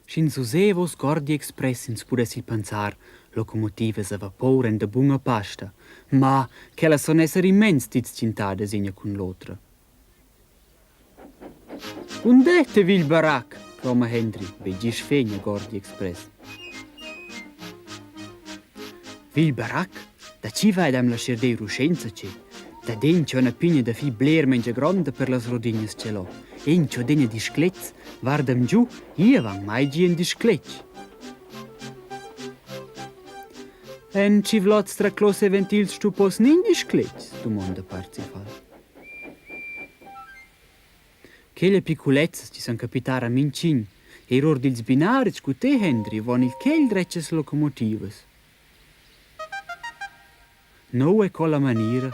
Shin susevos Gordi Express ins pudessi pensar locomotives a vapor en de bunga pasta, ma che la son esser immens tiz cintada segna cun l'otra. Undette vil barac, clama Henry, begis fegna Gordi Express. Vil barac? Da ci vai dam la scherdei ruscenza ce. Da dencio una pigna da fi bler mengia gronda per las rodignas ce l'ho. Encio degna di scletz, vardam giù, io van mai gien di scletz. En ci vlots tra close ventils stupos nin di scletz, domanda Parzifal. Quelle piccolezzas ci san capitara mincin, e ror dils binaris cu te, Henry, von il chel drecces locomotivas. No è colla maniera.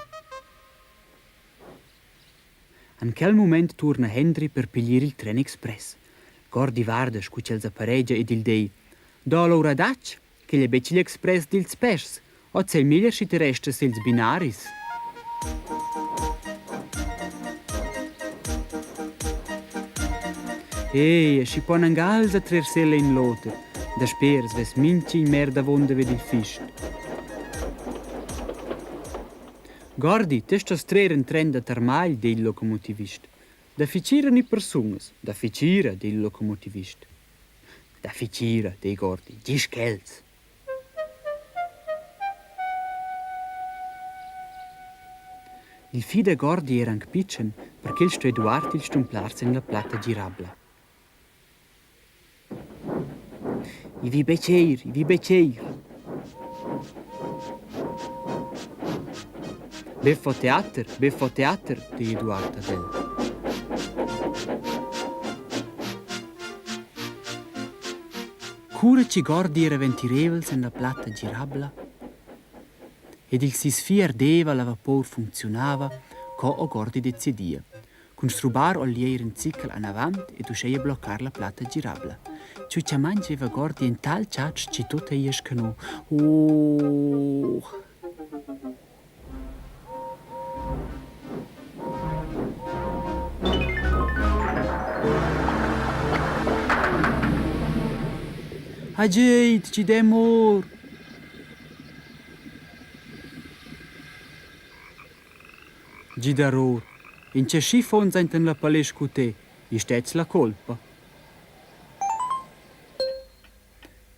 In quel moment torna Henry per pigliare il tren express. Gordi varda scuccia els appareggia ed il dei. Da l'ora dac, che gli becci l'express dils pers, o c'è il miglior si te resta sels binaris. Si pon angalza trersella in lote, da spers ves minci in merda vonda ved il fischt. Gordi, te sto streren tren da termagl del locomotivist. Da ficira ni persunas, da ficira del locomotivist. Da ficira dei Gordi, gis chels. Il fi da Gordi era anche piccen, perché il sto Eduard il stumplarsi in la platta girabla. I vi beceir. Beffo teater, di Eduard Adel. Cura ci Gordi era ventirevels in la platta girabla ed il sisfi ardeva, la vapor funzionava, co o Gordi decidia. Con strubar o lieir in zickel an avant ed usceia bloccar la platta girabla. Ciò ci mangeva Gordi in tal ciac ci tutta iescano. Oh! Ageit, ci demor! Gidaror, in ce schifon senten la palesca cu te, istez la colpa.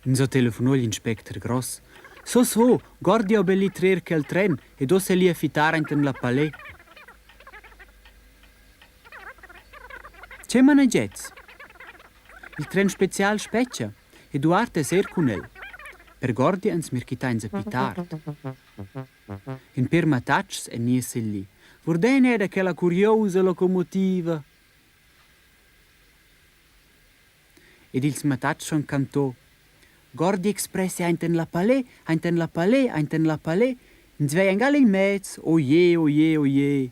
In so telefonò l'inspector Gross. So, Gordi ho belli trer che il tren ed o se li affitare enten la palè. C'è manegez? Il tren special speccia. Eduard es cunel. Per Gordi ans mirchita in zapitart. In per matachs e niese lì. Vorden era che la curiosa locomotiva. Ed ils matachs son cantò. Gordi Express einten la palè. In zwei engale in mezz. Oje.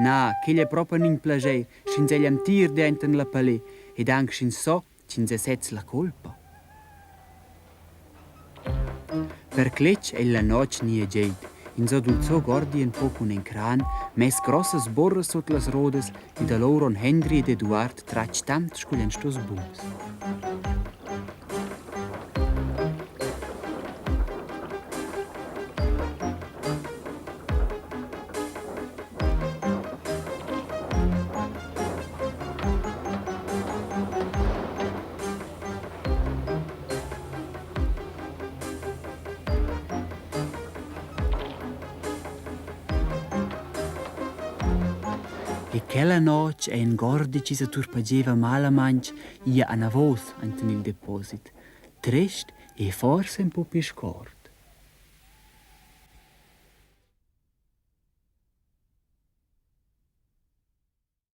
Na, che gli è proprio nin plagei. Schinzegli am tir de einten la palè. Ed anche schin so, cinze setz la colpa. Per cletch e la noc nie geit. In so dulzo Gordi un po' con un cran, mes grossas borras sot las rodas, e da loro on Henry ed Eduard trac tant sculen stos bums. E quella noce in Gordi ci si turpageva malamanch ia a navos anten il deposit. Trist e forse un po' più scor.